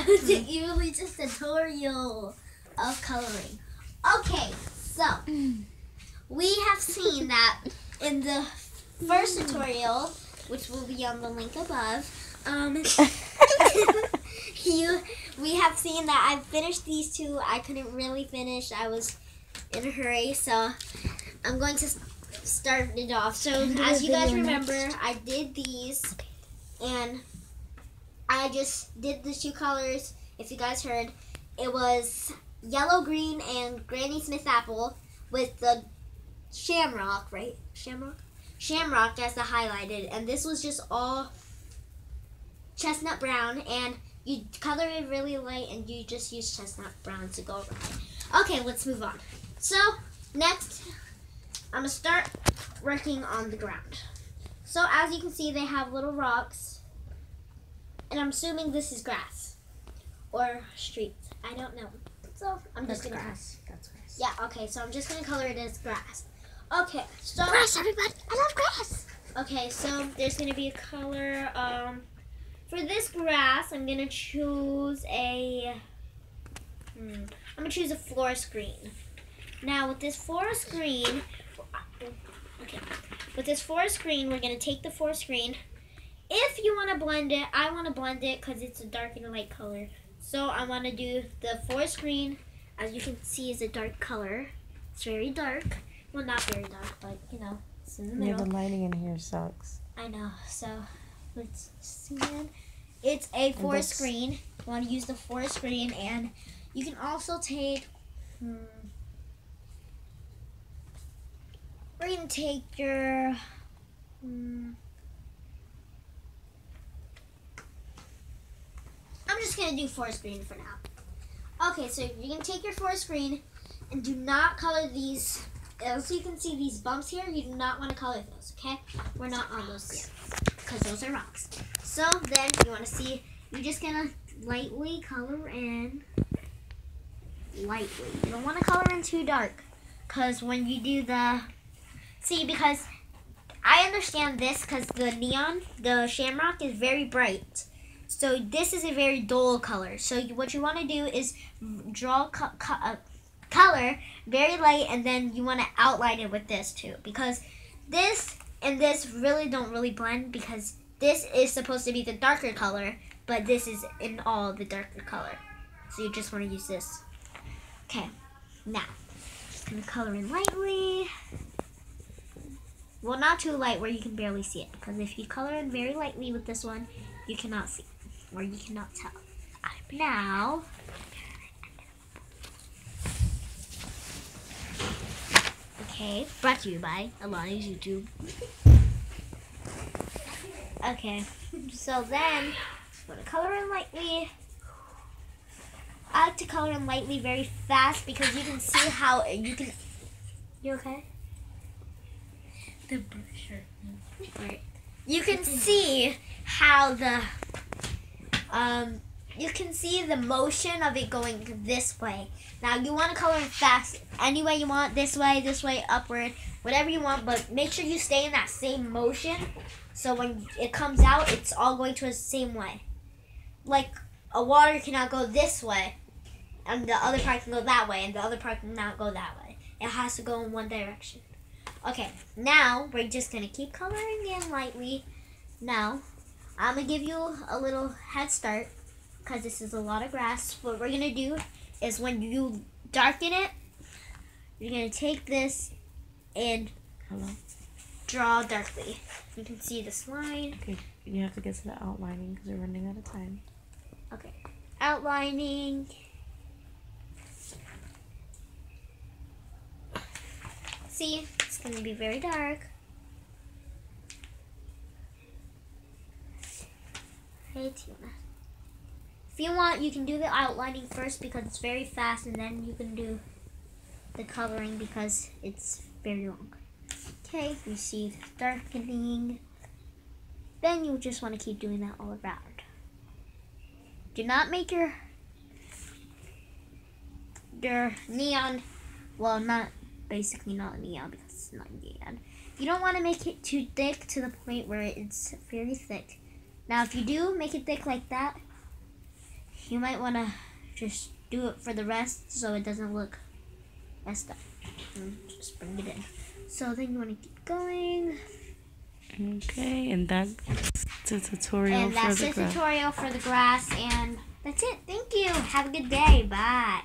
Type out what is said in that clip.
to Evelise's tutorial of coloring. Okay, so we have seen that in the first tutorial, which will be on the link above, we have seen that I finished these two. I couldn't really finish. I was in a hurry, so I'm going to start it off. So as you guys remember, I did these, and I just did the two colors. If you guys heard, it was yellow, green, and Granny Smith apple with the shamrock, right? Shamrock as the highlighted, and this was just all chestnut brown, and you color it really light, and you just use chestnut brown to go around. Okay, let's move on. So next, I'm gonna start working on the ground. So as you can see, they have little rocks, and I'm assuming this is grass or streets. I don't know. So I'm just gonna grass. That's grass. Yeah. Okay. So I'm just gonna color it as grass. Okay. So Grass, everybody! I love grass. okay. So there's gonna be a color. For this grass, I'm gonna choose a. I'm gonna choose a forest green. Now with this forest green, okay. With this forest green, we're gonna take the forest green. If you want to blend it, I want to blend it because it's a dark and a light color. So I want to do the forest green. As you can see, is a dark color. It's very dark. Well, not very dark, but you know, it's in the middle. Yeah, the lighting in here sucks. I know. So let's see it. It's a forest green. You want to use the forest green, and you can also take. We're gonna take your. I'm just gonna do forest green for now. Okay, so you're gonna take your forest green and do not color these. As you can see, these bumps here, you do not want to color those, okay? We're not on those yet because those are rocks. So then you want to see, you're just gonna lightly color in. Lightly. You don't want to color in too dark because when you do the, because I understand this because the neon, the shamrock is very bright. So this is a very dull color. So what you want to do is draw color very light, and then you want to outline it with this too, because this and this really don't blend, because this is supposed to be the darker color, but this is in all the darker color. So you just want to use this. Okay, now just gonna color in lightly. Well, not too light where you can barely see it, because if you color in very lightly with this one, you cannot see, or you cannot tell. Now, okay, brought to you by Evelise YouTube. Okay, so then, I'm going to color in lightly. I like to color in lightly very fast because you can see how you can. You okay? The shirt. Right. You can see how the you can see the motion of it going this way. Now you want to color it fast any way you want, this way, upward, whatever you want, but make sure you stay in that same motion so when it comes out, it's all going to the same way. Like a water cannot go this way and the other part can go that way and the other part cannot go that way. It has to go in one direction. Okay, now we're just going to keep coloring in lightly. Now, I'm going to give you a little head start because this is a lot of grass. What we're going to do is when you darken it, you're going to take this and draw darkly. You can see this line. Okay, you have to get to the outlining because we're running out of time. Okay, outlining. See, it's going to be very dark. Hey, Tina. If you want, you can do the outlining first because it's very fast, and then you can do the coloring because it's very long. Okay, you see the darkening. Then you just want to keep doing that all around. Do not make your neon, well, not basically not neon because it's not neon. You don't want to make it too thick to the point where it's very thick. Now if you do make it thick like that, you might want to just do it for the rest so it doesn't look messed up. And just bring it in. So then you want to keep going. Okay, and that's the tutorial And that's for the the grass. tutorial for the grass, and that's it. Thank you. Have a good day. Bye.